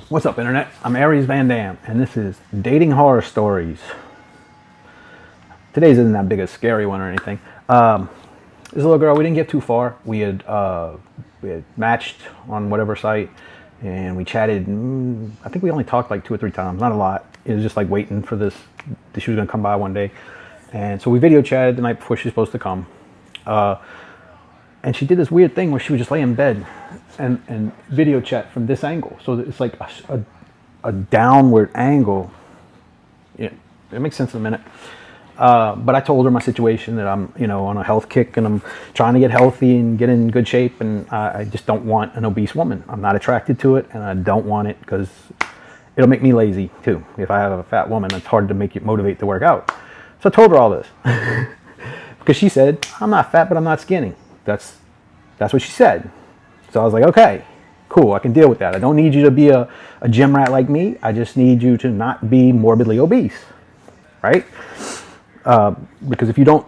What's up, Internet? I'm Aries Van Dam, and this is Dating Horror Stories. Today's isn't that big a scary one or anything. This little girl, we didn't get too far. We had matched on whatever site, and we chatted. I think we only talked like 2 or 3 times, not a lot. It was just like waiting for this. She was gonna come by one day, and so we video chatted the night before she was supposed to come. And she did this weird thing where she would just lay in bed and video chat from this angle. So it's like a downward angle. Yeah, it makes sense in a minute. But I told her my situation, that I'm, on a health kick and I'm trying to get healthy and get in good shape, and I just don't want an obese woman. I'm not attracted to it, and I don't want it because it'll make me lazy too. If I have a fat woman, it's hard to make it motivate to work out. So I told her all this because she said, I'm not fat, but I'm not skinny. That's what she said. So I was like, okay, cool, I can deal with that. I don't need you to be a gym rat like me. I just need you to not be morbidly obese, right? Because if you don't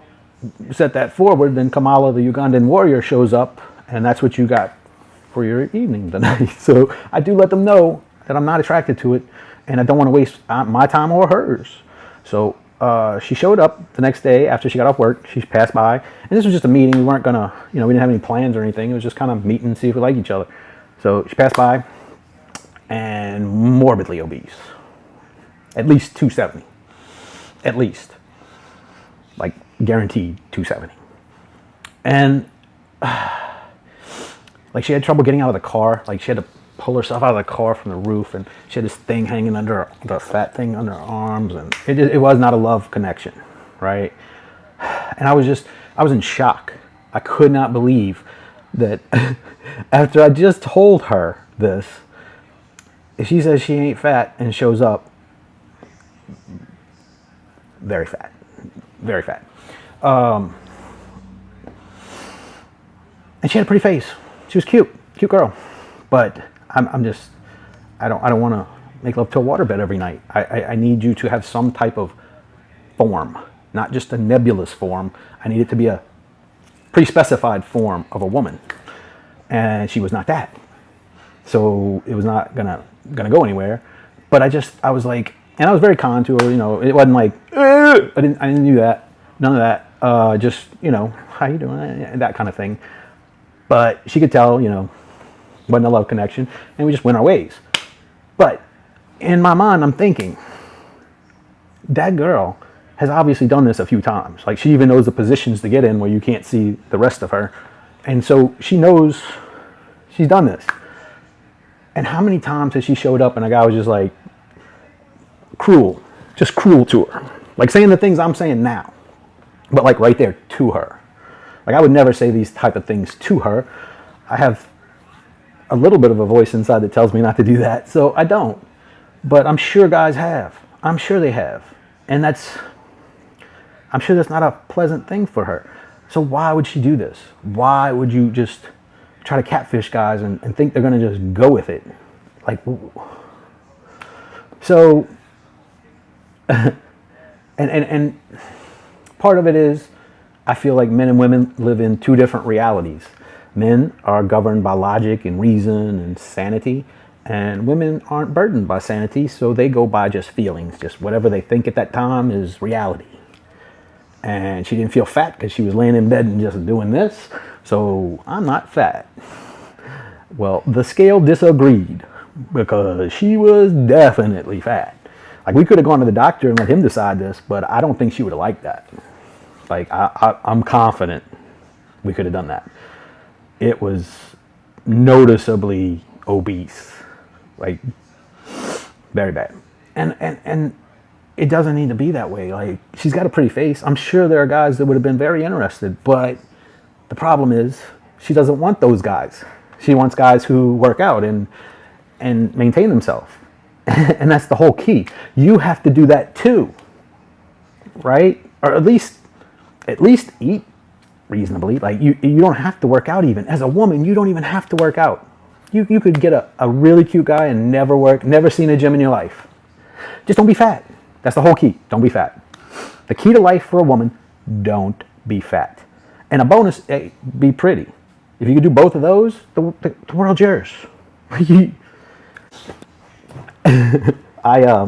set that forward, then Kamala, the Ugandan warrior, shows up, and that's what you got for your evening tonight. So I do let them know that I'm not attracted to it, and I don't want to waste my time or hers. So she showed up the next day after she got off work. She passed by, and this was just a meeting. We weren't gonna, we didn't have any plans or anything. It was just kind of meet and see if we like each other. So she passed by, and morbidly obese, at least 270, at least, like guaranteed 270, and like she had trouble getting out of the car. Like she had to pull herself out of the car from the roof, and she had this thing hanging under her, the fat thing under her arms, and it was not a love connection, right? And I was in shock. I could not believe that after I just told her this, if she says she ain't fat and shows up, very fat, very fat. And she had a pretty face. She was cute girl, but I don't want to make love to a waterbed every night. I need you to have some type of form, not just a nebulous form. I need it to be a pre-specified form of a woman, and she was not that. So it was not gonna go anywhere. But I was like, and I was very kind to her. It wasn't like I didn't do that, none of that. Just how you doing, that kind of thing. But she could tell, wasn't a love connection, and we just went our ways. But in my mind, I'm thinking, that girl has obviously done this a few times. Like, she even knows the positions to get in where you can't see the rest of her. And so she knows she's done this. And how many times has she showed up and a guy was just like, just cruel to her. Like saying the things I'm saying now, but like right there to her. Like, I would never say these type of things to her. I have a little bit of a voice inside that tells me not to do that, so I don't. But I'm sure guys have. I'm sure they have. And I'm sure that's not a pleasant thing for her. So why would she do this? Why would you just try to catfish guys and think they're going to just go with it? Like, so, and part of it is, I feel like men and women live in 2 different realities. Men are governed by logic and reason and sanity, and women aren't burdened by sanity, so they go by just feelings. Just whatever they think at that time is reality. And she didn't feel fat because she was laying in bed and just doing this, so I'm not fat. Well, the scale disagreed because she was definitely fat. Like, we could have gone to the doctor and let him decide this, but I don't think she would have liked that. Like, I'm confident we could have done that. It was noticeably obese, like very bad. And it doesn't need to be that way. Like, she's got a pretty face. I'm sure there are guys that would have been very interested, but the problem is she doesn't want those guys. She wants guys who work out and maintain themselves. And that's the whole key. You have to do that too, right? Or at least eat reasonably. Like, you don't have to work out even. As a woman, you don't even have to work out. You could get a really cute guy and never seen a gym in your life. Just don't be fat. That's the whole key. Don't be fat. The key to life for a woman, don't be fat. And a bonus, hey, be pretty. If you could do both of those, the world's yours. I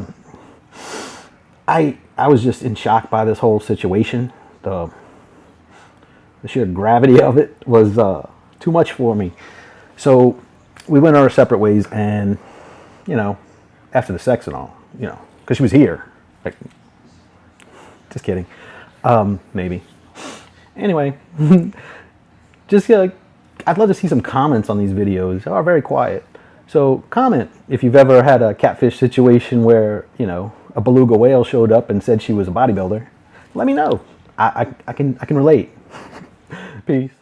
I was just in shock by this whole situation. The sheer gravity of it was too much for me. So we went our separate ways, and you know, after the sex and all, because she was here. Like, just kidding. Maybe. Anyway, just I'd love to see some comments on these videos. They are very quiet. So comment if you've ever had a catfish situation where, a beluga whale showed up and said she was a bodybuilder. Let me know. I can relate. Peace.